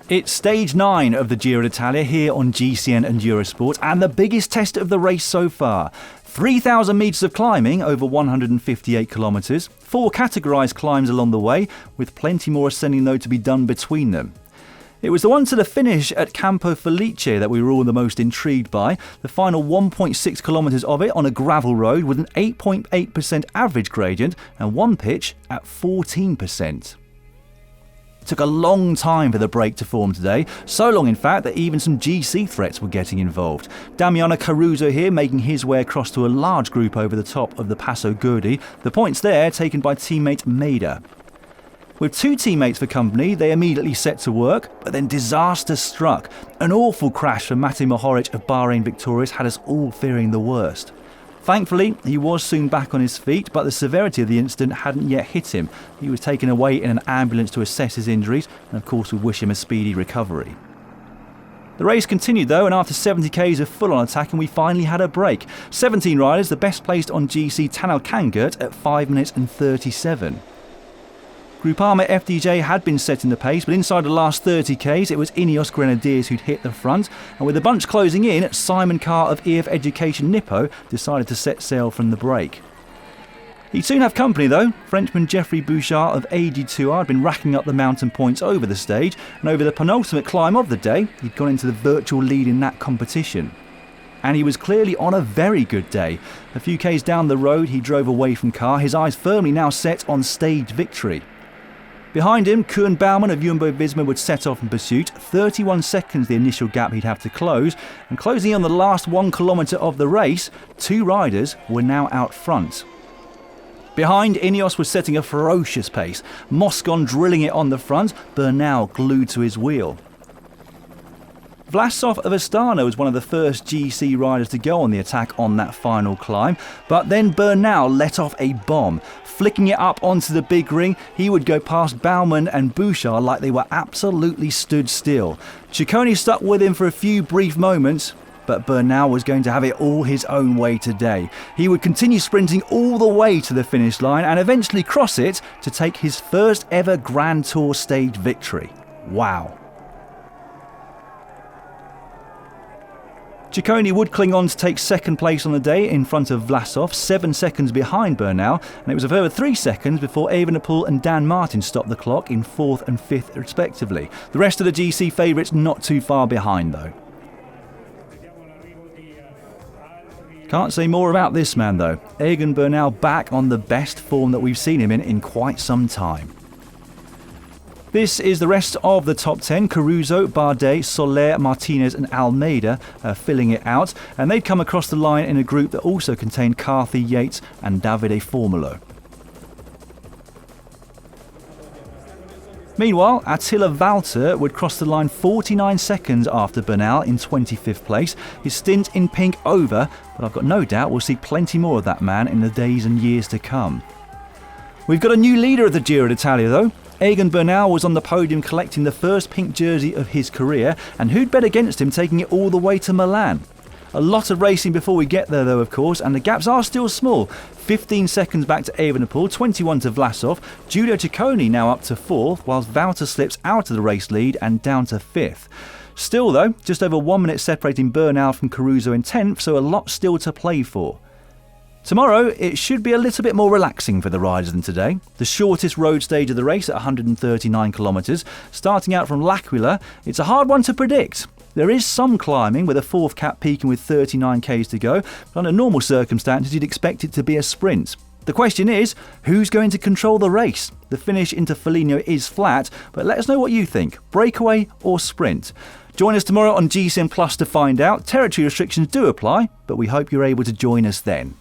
It's stage 9 of the Giro d'Italia here on GCN and Eurosport, and the biggest test of the race so far. 3,000 metres of climbing over 158 kilometres, 4 categorised climbs along the way, with plenty more ascending though to be done between them. It was the one to the finish at Campo Felice that we were all the most intrigued by. The final 1.6 kilometres of it on a gravel road with an 8.8% average gradient and one pitch at 14%. Took a long time for the break to form today, so long in fact that even some GC threats were getting involved. Damiano Caruso here making his way across to a large group over the top of the Passo Gurdi, the points there taken by teammate Maida. With 2 teammates for company, they immediately set to work, but then disaster struck. An awful crash for Matej Mohoric of Bahrain Victorious had us all fearing the worst. Thankfully, he was soon back on his feet, but the severity of the incident hadn't yet hit him. He was taken away in an ambulance to assess his injuries, and of course we wish him a speedy recovery. The race continued though, and after 70 k's of full-on attack, and we finally had a break. 17 riders, the best placed on GC Tanel Kangert at 5 minutes and 37. Groupama FDJ had been setting the pace, but inside the last 30 k's it was Ineos Grenadiers who'd hit the front, and with the bunch closing in, Simon Carr of EF Education Nippo decided to set sail from the break. He'd soon have company though. Frenchman Geoffrey Bouchard of AG2R had been racking up the mountain points over the stage, and over the penultimate climb of the day, he'd gone into the virtual lead in that competition. And he was clearly on a very good day. A few k's down the road he drove away from Carr, his eyes firmly now set on stage victory. Behind him, Koen Bouwman of Jumbo-Visma would set off in pursuit, 31 seconds the initial gap he'd have to close, and closing on the last 1 kilometre of the race, 2 riders were now out front. Behind, Ineos was setting a ferocious pace, Moscon drilling it on the front, Bernal glued to his wheel. Vlasov of Astana was one of the first GC riders to go on the attack on that final climb, but then Bernal let off a bomb. Flicking it up onto the big ring, he would go past Bouwman and Bouchard like they were absolutely stood still. Ciccone stuck with him for a few brief moments, but Bernal was going to have it all his own way today. He would continue sprinting all the way to the finish line and eventually cross it to take his first ever Grand Tour stage victory. Wow. Ciccone would cling on to take second place on the day in front of Vlasov, 7 seconds behind Bernal, and it was a further 3 seconds before Evenepoel and Dan Martin stopped the clock in 4th and 5th respectively. The rest of the GC favourites not too far behind though. Can't say more about this man though. Egan Bernal back on the best form that we've seen him in quite some time. This is the rest of the top 10. Caruso, Bardet, Soler, Martinez and Almeida filling it out. And they'd come across the line in a group that also contained Carthy, Yates and Davide Formulo. Meanwhile, Attila Valter would cross the line 49 seconds after Bernal in 25th place. His stint in pink over, but I've got no doubt we'll see plenty more of that man in the days and years to come. We've got a new leader of the Giro d'Italia though. Egan Bernal was on the podium collecting the first pink jersey of his career, and who'd bet against him taking it all the way to Milan? A lot of racing before we get there though, of course, and the gaps are still small. 15 seconds back to Evenepoel, 21 to Vlasov, Giulio Ciccone now up to 4th, whilst Valter slips out of the race lead and down to 5th. Still though, just over 1 minute separating Bernal from Caruso in 10th, so a lot still to play for. Tomorrow, it should be a little bit more relaxing for the riders than today. The shortest road stage of the race at 139 kilometres. Starting out from L'Aquila, it's a hard one to predict. There is some climbing, with a 4th cap peaking with 39 k's to go, but under normal circumstances you'd expect it to be a sprint. The question is, who's going to control the race? The finish into Foligno is flat, but let us know what you think. Breakaway or sprint? Join us tomorrow on GCN Plus to find out. Territory restrictions do apply, but we hope you're able to join us then.